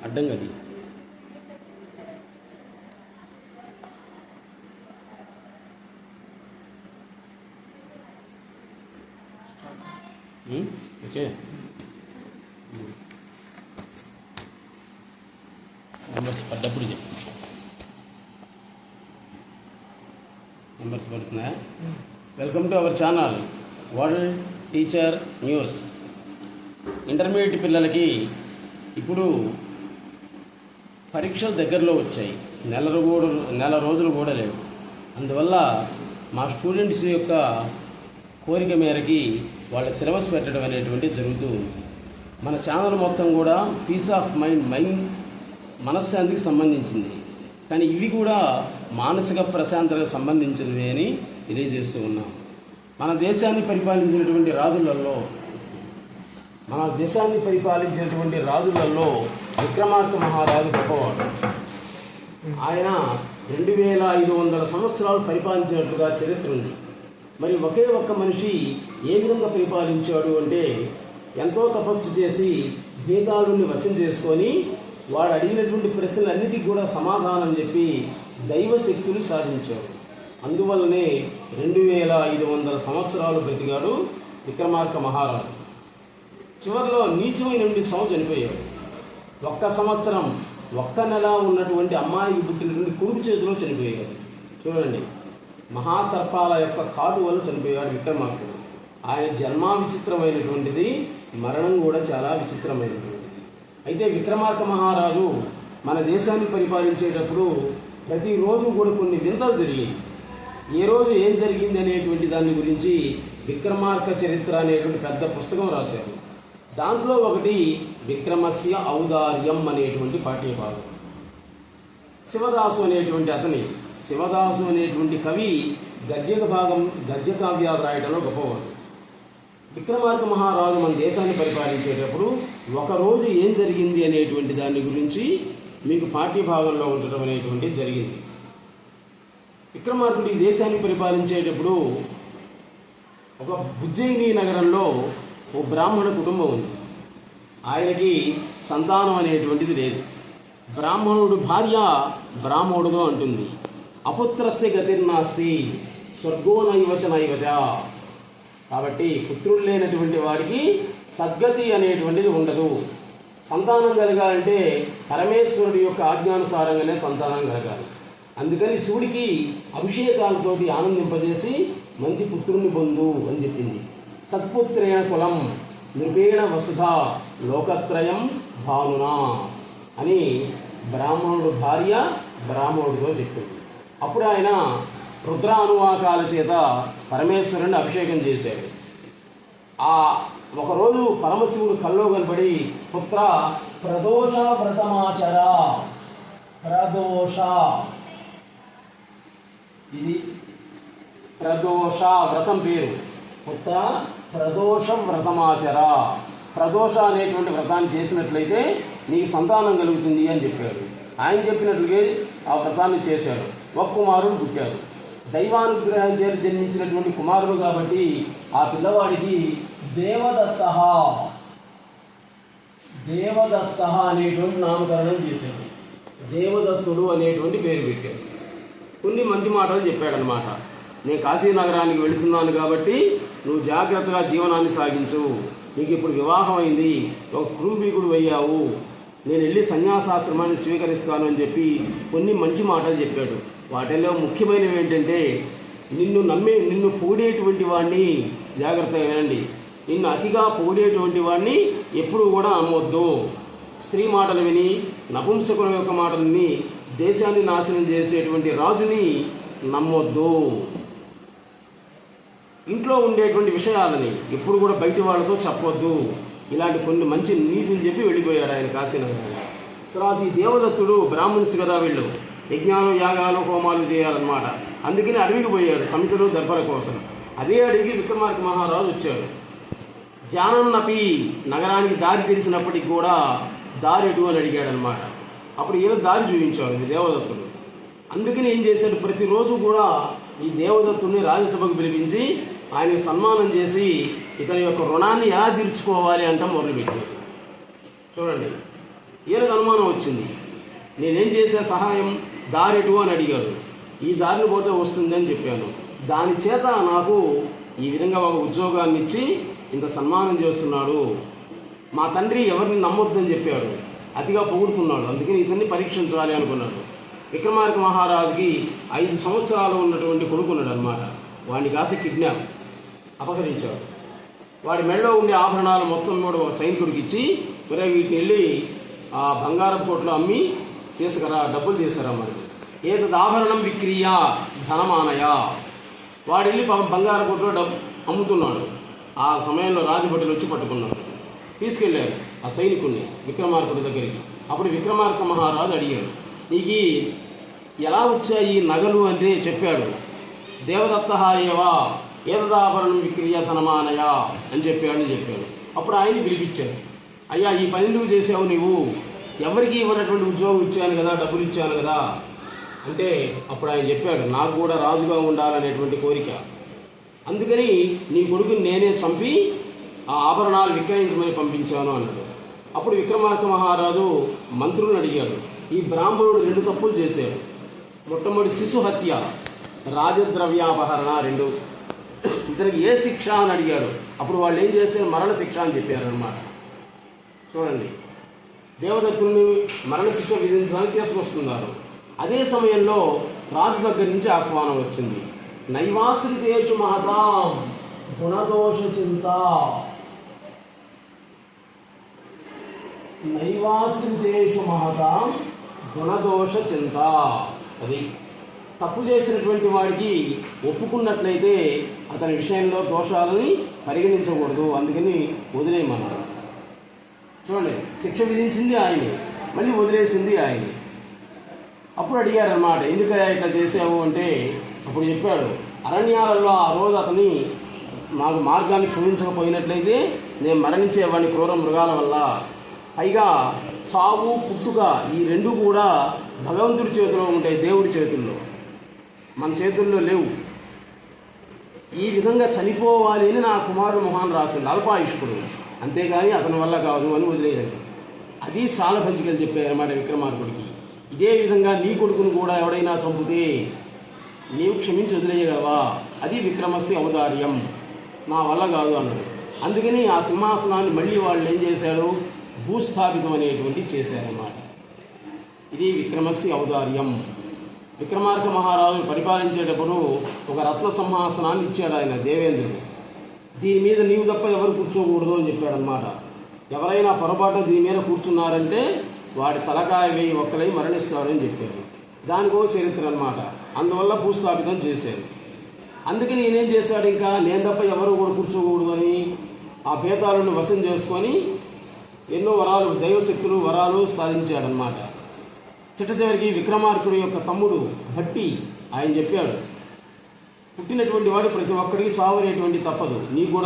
అడ్డంగది okay. Numbers పడ్డప్పుడు చెప్పు. Numbers పడుతున్నాయా? Welcome to our channel world teacher news. Intermediate పిల్లలకి ఇప్పుడు పరీక్షలు దగ్గరలో వచ్చాయి. నెల రోజులు కూడా లేవు. అందువల్ల మా స్టూడెంట్స్ యొక్క కోరిక మేరకి వాళ్ళ సిలబస్ పెట్టడం అనేటువంటిది జరుగుతూ ఉంది. మన ఛానల్ మొత్తం కూడా పీస్ ఆఫ్ మైండ్ మనశ్శాంతికి సంబంధించింది. కానీ ఇవి కూడా మానసిక ప్రశాంతతకు సంబంధించినవి అని తెలియజేస్తూ ఉన్నాం. మన దేశాన్ని పరిపాలించినటువంటి రాజులలో విక్రమార్క మహారాజు గొప్పవాడు. ఆయన 2500 సంవత్సరాలు పరిపాలించినట్లుగా చరిత్ర ఉంది. మరి ఒకే ఒక్క మనిషి ఏ విధంగా పరిపాలించాడు అంటే, ఎంతో తపస్సు చేసి భేతాళుని వశం చేసుకొని వాడు అడిగినటువంటి ప్రశ్నలన్నిటికీ కూడా సమాధానం చెప్పి దైవశక్తులు సాధించాడు. అందువల్లనే 2500 సంవత్సరాలు బ్రతికాడు విక్రమార్క మహారాజు. చివరిలో నీచమైనటువంటి చావు చనిపోయాడు. ఒక్క సంవత్సరం 1 నెల ఉన్నటువంటి అమ్మాయికి పుట్టినటువంటి కొడుకు చేతిలో చనిపోయాడు. చూడండి, మహాసర్పాల యొక్క కాటు వల్ల చనిపోయాడు విక్రమార్కుడు. ఆయన జన్మ విచిత్రమైనటువంటిది, మరణం కూడా చాలా విచిత్రమైనటువంటిది. అయితే విక్రమార్క మహారాజు మన దేశాన్ని పరిపాలించేటప్పుడు ప్రతిరోజు కూడా కొన్ని వింతలు జరిగాయి. ఏ రోజు ఏం జరిగింది అనేటువంటి దాని గురించి విక్రమార్క చరిత్ర అనేటువంటి పెద్ద పుస్తకం రాశారు. దాంట్లో ఒకటి విక్రమస్య ఔదార్యం అనేటువంటి పాఠ్యభాగం. శివదాసు అనేటువంటి కవి గద్య కావ్యాలు రాయడంలో గొప్పవాడు. విక్రమార్క మహారాజు మన దేశాన్ని పరిపాలించేటప్పుడు ఒకరోజు ఏం జరిగింది అనేటువంటి దాని గురించి మీకు పాఠ్యభాగంలో ఉండటం అనేటువంటిది జరిగింది. విక్రమార్కుడు ఈ దేశాన్ని పరిపాలించేటప్పుడు ఒక ఉజ్జయిని నగరంలో ఓ బ్రాహ్మణ కుటుంబం ఉంది. ఆయనకి సంతానం అనేటువంటిది లేదు. బ్రాహ్మణుడు భార్య బ్రాహ్మణుడుగా అంటుంది, అపుత్రస్య గతిర్నాస్తి స్వర్గో నైవచ. కాబట్టి పుత్రుడు లేనటువంటి వాడికి సద్గతి అనేటువంటిది ఉండదు. సంతానం కలగాలంటే పరమేశ్వరుడి యొక్క ఆజ్ఞానుసారంగానే సంతానం కలగాలి. అందుకని శివుడికి అభిషేకాలతోటి ఆనందింపజేసి మంచి పుత్రుణ్ణి పొందు అని చెప్పింది. సత్పుత్రేణ కులం నృపేణ వసుధ లోకత్రయం భానునా అని బ్రాహ్మణుడు భార్య బ్రాహ్మణుడితో చెప్పింది. అప్పుడు ఆయన రుద్రానువాకాల చేత పరమేశ్వరుని అభిషేకం చేశాడు. ఒకరోజు పరమశివుడు కల్లో కనబడి, పుత్ర ప్రదోష వ్రతమాచర. ఇది ప్రదోష వ్రతం పేరు. పుత్ర ప్రదోష వ్రతమాచర. ప్రదోష అనేటువంటి వ్రతాన్ని చేసినట్లయితే నీకు సంతానం కలుగుతుంది అని చెప్పాడు. ఆయన చెప్పినట్లుగా ఆ వ్రతాన్ని చేశాడు. ఒక కుమారుడు పుట్టాడు. దైవానుగ్రహం చేసి జన్మించినటువంటి కుమారుడు కాబట్టి ఆ పిల్లవాడికి దేవదత్త అనేటువంటి నామకరణం చేశాడు. దేవదత్తుడు అనేటువంటి పేరు పెట్టాడు. కొన్ని మంచి మాటలు చెప్పాడనమాట. నేను కాశీ నగరానికి వెళుతున్నాను కాబట్టి నువ్వు జాగ్రత్తగా జీవనాన్ని సాగించు. నీకు ఇప్పుడు వివాహం అయింది, ఒక కుటుంబీకుడు అయ్యావు, నేను వెళ్ళి సన్యాసాశ్రమాన్ని స్వీకరిస్తాను అని చెప్పి కొన్ని మంచి మాటలు చెప్పాడు. వాటిల్లో ముఖ్యమైనవి ఏంటంటే, నిన్ను పొగిడేటువంటి వాడిని జాగ్రత్తగా వినండి. నిన్ను అతిగా పొగిడేటువంటి వాడిని ఎప్పుడూ కూడా నమ్మొద్దు. స్త్రీ మాటలు విని, నపుంసకుల యొక్క మాటలు విని దేశాన్ని నాశనం చేసేటువంటి రాజుని నమ్మొద్దు. ఇంట్లో ఉండేటువంటి విషయాలని ఎప్పుడు కూడా బయట వాళ్ళతో చెప్పొద్దు. ఇలాంటి కొన్ని మంచి నీతులు చెప్పి వెళ్ళిపోయాడు ఆయన కాశీనగరానికి. తర్వాత ఈ దేవదత్తుడు బ్రాహ్మణ్స్ కదా, వీళ్ళు యజ్ఞాలు యాగాలు హోమాలు చేయాలన్నమాట. అందుకని అడవికి పోయాడు సమితులు దర్భల కోసం. అదే అడవికి విక్రమార్క మహారాజు వచ్చాడు. జానన్నపి నగరానికి దారి తెలిసినప్పటికి కూడా దారి ఎటు అని అడిగాడు అనమాట. అప్పుడు ఈయన దారి చూపించాడు ఈ దేవదత్తుడు. అందుకని ఏం చేశాడు, ప్రతిరోజు కూడా ఈ దేవదత్తుడిని రాజ్యసభకు పిలిపించి ఆయనకు సన్మానం చేసి ఇతని యొక్క రుణాన్ని ఎలా తీర్చుకోవాలి అంట మొదలుపెట్టాడు. చూడండి, ఈయనకు అనుమానం వచ్చింది. నేనేం చేసే సహాయం, దారెటు అని అడిగాడు. ఈ దారిని పోతే వస్తుందని చెప్పాను. దాని చేత నాకు ఈ విధంగా ఒక ఉద్యోగాన్ని ఇచ్చి ఇంత సన్మానం చేస్తున్నాడు. మా తండ్రి ఎవరిని నమ్మొద్దని చెప్పాడు, అతిగా పొగుడుతున్నాడు, అందుకని ఇతన్ని పరీక్షించాలి అనుకున్నాడు. విక్రమార్క మహారాజుకి 5 సంవత్సరాలు ఉన్నటువంటి కొడుకున్నాడు అనమాట. వాడిని కాసి కిడ్నాప్, అపహరించాడు. వాడి మెడలో ఉండే ఆభరణాలు మొత్తం కూడా ఒక సైనికుడికి ఇచ్చి, మరి వీటిని వెళ్ళి ఆ బంగారం కోట్లో అమ్మి తీసుకురా, డబ్బులు తీసుకురా మనకి. ఏదది ఆభరణం విక్రియ ధనమానయ. వాడు వెళ్ళి బంగారం కోట్లో అమ్ముతున్నాడు. ఆ సమయంలో రాజభటులు వచ్చి పట్టుకున్నాడు, తీసుకెళ్ళారు ఆ సైనికుడిని విక్రమార్కుడి దగ్గరికి. అప్పుడు విక్రమార్క మహారాజు అడిగాడు, నీకు ఎలా వచ్చాయి నగలు అంటే చెప్పాడు. దేవదత్త ఏవా ఏదదాభరణం విక్రియ ధనమానయ అని చెప్పాడు. అప్పుడు ఆయన్ని పిలిపించాడు. అయ్యా, ఈ పని ఎందుకు చేసావు నీవు? ఎవరికి ఇవ్వనటువంటి ఉద్యోగం ఇచ్చాను కదా, డబ్బులు ఇచ్చాను కదా అంటే అప్పుడు ఆయన చెప్పాడు, నాకు కూడా రాజుగా ఉండాలనేటువంటి కోరిక, అందుకని నీ కొడుకుని నేనే చంపి ఆ ఆభరణాలు విక్రయించమని పంపించాను అన్నాడు. అప్పుడు విక్రమార్క మహారాజు మంత్రులను అడిగాడు. ఈ బ్రాహ్మణుడు 2 తప్పులు చేశాడు. మొట్టమొదటి శిశు హత్య, రాజద్రవ్యాపహరణ 2. ఇతనికి ఏ శిక్ష అని అడిగాడు. అప్పుడు వాళ్ళు ఏం చేశారు, మరణ శిక్ష అని చెప్పారనమాట. చూడండి, దేవదత్తుల్ని మరణశిక్ష విధించడానికి తీసుకొస్తున్నారు. అదే సమయంలో రాజు దగ్గర నుంచి ఆహ్వానం వచ్చింది. నైవాశ్రితేషు మహతాం గుణదోష చింత. నైవాశ్రితేషు మహతాం గుణదోష చింత. అది తప్పు చేసినటువంటి వాడికి ఒప్పుకున్నట్లయితే అతని విషయంలో దోషాలని పరిగణించకూడదు, అందుకని వదిలేయమన్నారు. చూడండి, శిక్ష విధించింది ఆయనే, మళ్ళీ వదిలేసింది ఆయనే. అప్పుడు అడిగారన్నమాట, ఎందుకయ్యా ఇట్లా చేసావు అంటే అప్పుడు చెప్పాడు, అరణ్యాలలో ఆ రోజు అతని నాకు మార్గాన్ని చూపించకపోయినట్లయితే నేను మరణించేవాడిని క్రూర మృగాల వల్ల. పైగా సావు పుట్టుక ఈ 2 కూడా భగవంతుడి చేతిలో ఉంటాయి, దేవుడి చేతుల్లో, మన చేతుల్లో లేవు. ఈ విధంగా చనిపోవాలి అని నా కుమారుడు మొహాన్ రాసింది, అల్పాయుష్కుడు, అంతేగాని అతని వల్ల కాదు అని వదిలేయాలి. అది సాలభంజికలు చెప్పారన్నమాట విక్రమార్కుడికి. ఇదే విధంగా నీ కొడుకును కూడా ఎవడైనా చంపితే నీవు క్షమించి వదిలేయగలవా? అది విక్రమస్య ఔదార్యం, నా వల్ల కాదు అన్నాడు. అందుకని ఆ సింహాసనాన్ని మళ్ళీ వాళ్ళు ఏం చేశారు, భూస్థాపితం అనేటువంటి చేశారన్నమాట. ఇది విక్రమస్య ఔదార్యం. విక్రమార్క మహారాజు పరిపాలించేటప్పుడు ఒక రత్న సింహాసనాన్ని ఇచ్చాడు ఆయన దేవేంద్రుడు. దీని మీద నీవు తప్ప ఎవరు కూర్చోకూడదు అని చెప్పాడనమాట. ఎవరైనా పొరపాటు దీని మీద కూర్చున్నారంటే వాడి తలకాయ వేయి ఒక్కలై మరణిస్తారు అని చెప్పారు. దానికో చరిత్ర అనమాట. అందువల్ల భూస్థాపితం చేశారు. అందుకని నేనేం చేశాడు, ఇంకా నేను తప్ప ఎవరు కూడా కూర్చోకూడదు అని ఆ భేదాలను వశం చేసుకొని ఎన్నో వరాలు, దైవశక్తులు వరాలు సాధించాడనమాట. చిట్టచివరికి విక్రమార్కుడి యొక్క తమ్ముడు భట్టి ఆయన చెప్పాడు, పుట్టినటువంటి వాడు ప్రతి ఒక్కడికి చావు అనేటువంటి తప్పదు, నీకు కూడా